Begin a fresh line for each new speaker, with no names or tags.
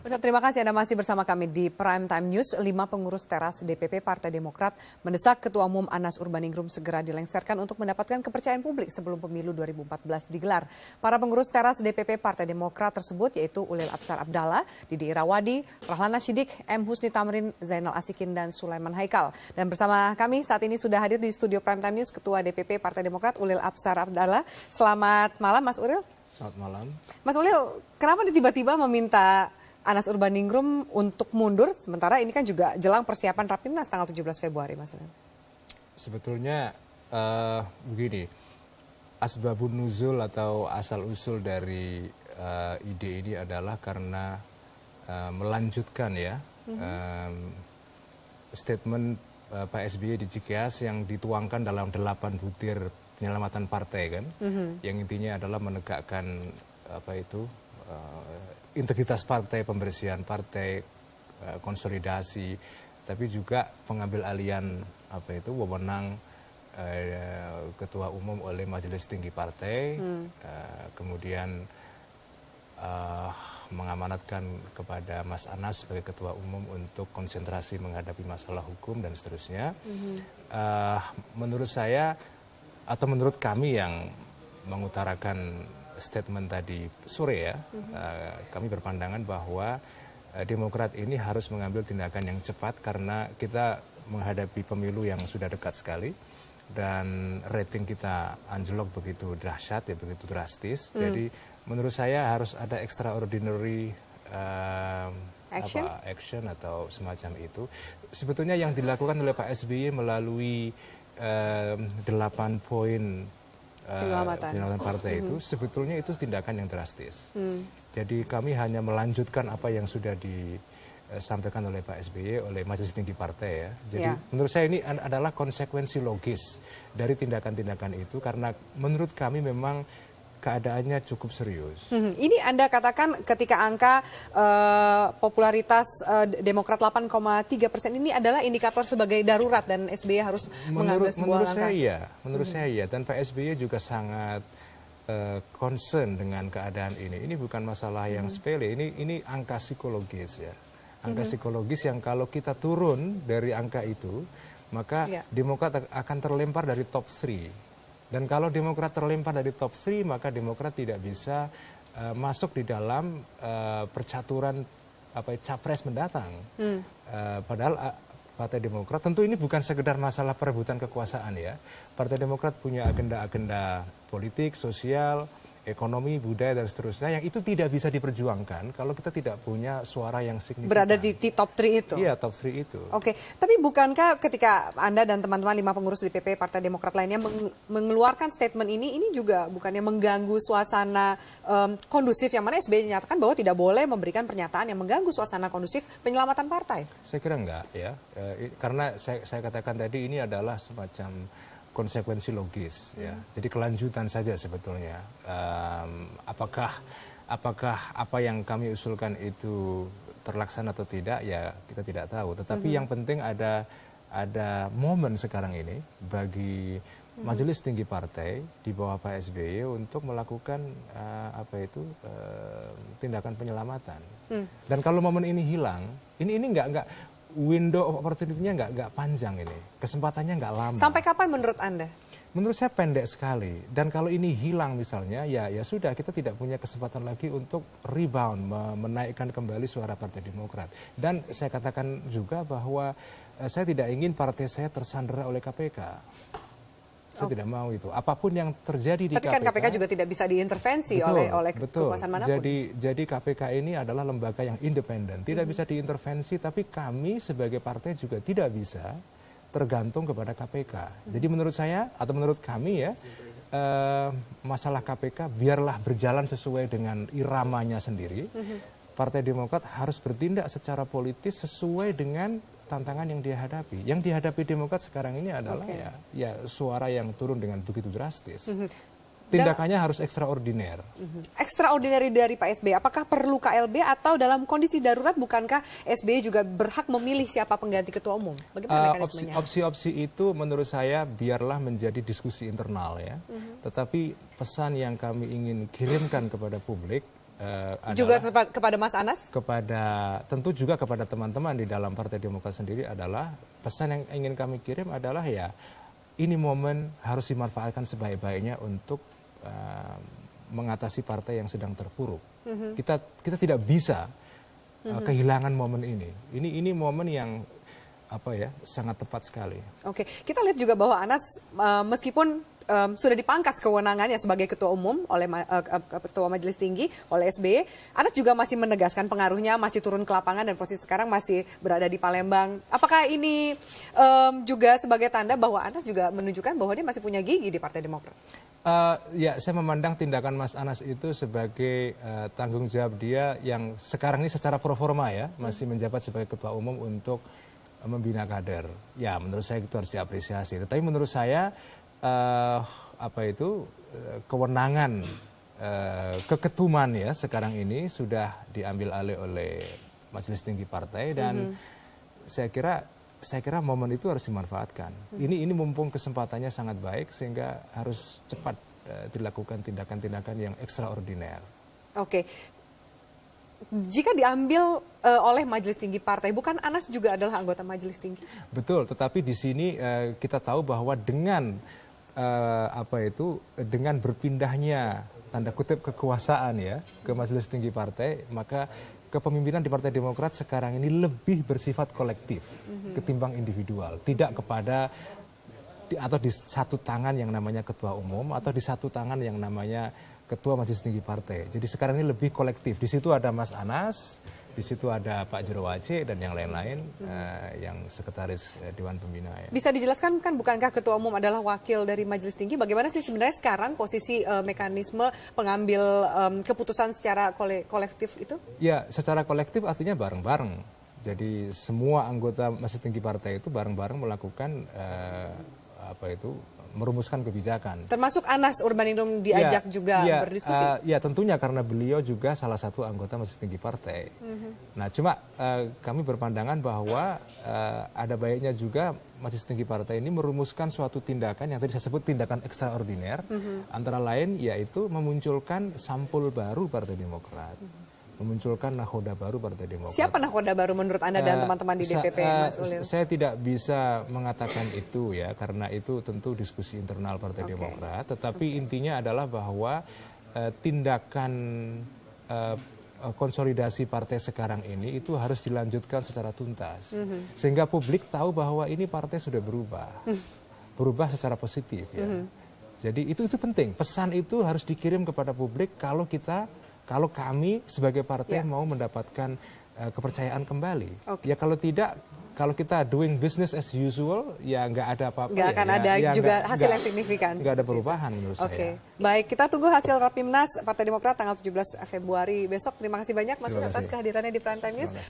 Terima kasih Anda masih bersama kami di Prime Time News. 5 pengurus teras DPP Partai Demokrat mendesak Ketua Umum Anas Urbaningrum segera dilengsarkan untuk mendapatkan kepercayaan publik sebelum pemilu 2014 digelar. Para pengurus teras DPP Partai Demokrat tersebut yaitu Ulil Absar Abdallah, Didi Irawadi, Rahlana Shidik, M. Husni Tamrin, Zainal Asikin, dan Sulaiman Haikal. Dan bersama kami saat ini sudah hadir di studio Prime Time News Ketua DPP Partai Demokrat Ulil Absar Abdallah. Selamat malam Mas Ulil.
Selamat malam.
Mas Ulil, kenapa tiba-tiba meminta Anas Urbaningrum untuk mundur, sementara ini kan juga jelang persiapan Rapimnas tanggal 17 Februari, Mas Ulil?
Sebetulnya begini, asbabun nuzul atau asal-usul dari ide ini adalah karena melanjutkan ya statement Pak SBY di Cikeas yang dituangkan dalam 8 butir penyelamatan partai kan, yang intinya adalah menegakkan integritas partai, pembersihan partai, konsolidasi, tapi juga pengambil alihan wewenang ketua umum oleh Majelis Tinggi Partai, kemudian mengamanatkan kepada Mas Anas sebagai ketua umum untuk konsentrasi menghadapi masalah hukum dan seterusnya. Menurut saya atau menurut kami yang mengutarakan statement tadi sore ya, kami berpandangan bahwa Demokrat ini harus mengambil tindakan yang cepat karena kita menghadapi pemilu yang sudah dekat sekali dan rating kita anjlok begitu dahsyat ya, begitu drastis. Jadi menurut saya harus ada extraordinary action atau semacam itu. Sebetulnya yang dilakukan oleh Pak SBY melalui 8 poin penyelamatan partai itu sebetulnya itu tindakan yang drastis. Jadi kami hanya melanjutkan apa yang sudah disampaikan oleh Pak SBY oleh Majelis Tinggi Partai ya. Jadi menurut saya ini adalah konsekuensi logis dari tindakan-tindakan itu karena menurut kami memang keadaannya cukup serius.
Ini Anda katakan ketika angka popularitas Demokrat 8,3% ini adalah indikator sebagai darurat dan SBY harus mengambil sebuah langkah.
Menurut saya dan Pak SBY juga sangat concern dengan keadaan ini. Ini bukan masalah yang sepele, ini angka psikologis ya. Angka psikologis yang kalau kita turun dari angka itu, maka Demokrat akan terlempar dari top 3. Dan kalau Demokrat terlempar dari top 3, maka Demokrat tidak bisa masuk di dalam percaturan capres mendatang. Padahal Partai Demokrat tentu ini bukan sekedar masalah perebutan kekuasaan ya. Partai Demokrat punya agenda-agenda politik, sosial, ekonomi, budaya dan seterusnya yang itu tidak bisa diperjuangkan kalau kita tidak punya suara yang signifikan.
Berada di top 3 itu?
Iya, top 3 itu.
Oke, tapi bukankah ketika Anda dan teman-teman 5 pengurus DPP Partai Demokrat lainnya mengeluarkan statement ini juga bukannya mengganggu suasana kondusif yang mana SBY menyatakan bahwa tidak boleh memberikan pernyataan yang mengganggu suasana kondusif penyelamatan partai? Saya
kira enggak ya, karena saya katakan tadi ini adalah semacam konsekuensi logis ya. Jadi kelanjutan saja sebetulnya. Apakah apa yang kami usulkan itu terlaksana atau tidak ya kita tidak tahu. Tetapi yang penting ada momen sekarang ini bagi Majelis Tinggi Partai di bawah Pak SBY untuk melakukan tindakan penyelamatan. Dan kalau momen ini hilang, ini enggak window of opportunity-nya nggak panjang ini, kesempatannya nggak lama.
Sampai kapan menurut Anda?
Menurut saya pendek sekali. Dan kalau ini hilang misalnya, ya sudah kita tidak punya kesempatan lagi untuk rebound, menaikkan kembali suara Partai Demokrat. Dan saya katakan juga bahwa saya tidak ingin partai saya tersandera oleh KPK. Saya tidak mau itu. Apapun yang terjadi di KPK.
Tapi kan KPK juga tidak bisa diintervensi oleh kekuasaan manapun.
Jadi KPK ini adalah lembaga yang independen. Tidak bisa diintervensi, tapi kami sebagai partai juga tidak bisa tergantung kepada KPK. Jadi menurut saya, atau menurut kami ya, masalah KPK biarlah berjalan sesuai dengan iramanya sendiri. Partai Demokrat harus bertindak secara politis sesuai dengan tantangan yang dia hadapi. Yang dihadapi Demokrat sekarang ini adalah ya suara yang turun dengan begitu drastis. Tindakannya harus ekstraordiner.
Ekstraordinari dari Pak SBY, apakah perlu KLB atau dalam kondisi darurat bukankah SBY juga berhak memilih siapa pengganti ketua umum? Bagaimana mekanismenya?
Opsi-opsi itu menurut saya biarlah menjadi diskusi internal ya. Tetapi pesan yang kami ingin kirimkan kepada publik
juga kepada Mas Anas?
Tentu juga kepada teman-teman di dalam Partai Demokrat sendiri adalah pesan yang ingin kami kirim adalah ya ini momen harus dimanfaatkan sebaik-baiknya untuk mengatasi partai yang sedang terpuruk. Kita tidak bisa kehilangan momen ini. Ini momen yang sangat tepat sekali.
Oke, kita lihat juga bahwa Anas meskipun sudah dipangkas kewenangannya sebagai ketua umum oleh ketua Majelis Tinggi oleh SBY, Anas juga masih menegaskan pengaruhnya, masih turun ke lapangan dan posisi sekarang masih berada di Palembang. Apakah ini juga sebagai tanda bahwa Anas juga menunjukkan bahwa dia masih punya gigi di Partai Demokrat?
Ya, saya memandang tindakan Mas Anas itu sebagai tanggung jawab dia yang sekarang ini secara proforma ya masih menjabat sebagai ketua umum untuk membina kader. Ya, menurut saya itu harus diapresiasi. Tetapi menurut saya kewenangan keketuman ya sekarang ini sudah diambil alih oleh Majelis Tinggi Partai dan saya kira momen itu harus dimanfaatkan. Ini mumpung kesempatannya sangat baik sehingga harus cepat dilakukan tindakan-tindakan yang ekstraordiner.
Oke. Jika diambil oleh Majelis Tinggi Partai, bukan Anas juga adalah anggota Majelis Tinggi?
Betul, tetapi di sini kita tahu bahwa dengan dengan berpindahnya tanda kutip kekuasaan ya ke Majelis Tinggi Partai, maka kepemimpinan di Partai Demokrat sekarang ini lebih bersifat kolektif ketimbang individual, tidak kepada atau di satu tangan yang namanya ketua umum atau di satu tangan yang namanya ketua Majelis Tinggi Partai. Jadi sekarang ini lebih kolektif. Di situ ada Mas Anas, di situ ada Pak Jero Aceh dan yang lain-lain yang sekretaris Dewan Pembina. Ya.
Bisa dijelaskan kan bukankah ketua umum adalah wakil dari Majelis Tinggi? Bagaimana sih sebenarnya sekarang posisi mekanisme pengambil keputusan secara kolektif itu?
Ya, secara kolektif artinya bareng-bareng. Jadi semua anggota Majelis Tinggi Partai itu bareng-bareng melakukan merumuskan kebijakan.
Termasuk Anas Urbaningrum diajak juga berdiskusi?
Ya tentunya karena beliau juga salah satu anggota Majelis Tinggi Partai. Nah cuma kami berpandangan bahwa ada baiknya juga Majelis Tinggi Partai ini merumuskan suatu tindakan yang tadi saya sebut tindakan ekstraordiner. Antara lain yaitu memunculkan sampul baru Partai Demokrat. Memunculkan nahoda baru Partai Demokrat.
Siapa nahoda baru menurut Anda dan teman-teman di DPP, Mas Ulil?
Saya tidak bisa mengatakan itu ya, karena itu tentu diskusi internal Partai Demokrat. Tetapi intinya adalah bahwa tindakan konsolidasi partai sekarang ini itu harus dilanjutkan secara tuntas. Sehingga publik tahu bahwa ini partai sudah berubah. Berubah secara positif ya. Jadi itu penting. Pesan itu harus dikirim kepada publik kalau kami sebagai partai mau mendapatkan kepercayaan kembali. Ya kalau tidak, kalau kita doing business as usual, ya nggak ada apa-apa.
Nggak akan ada juga hasil yang signifikan.
Nggak ada perubahan menurut saya.
Baik, kita tunggu hasil Rapimnas Partai Demokrat tanggal 17 Februari besok. Terima kasih banyak Mas atas kehadirannya di Prime Time News.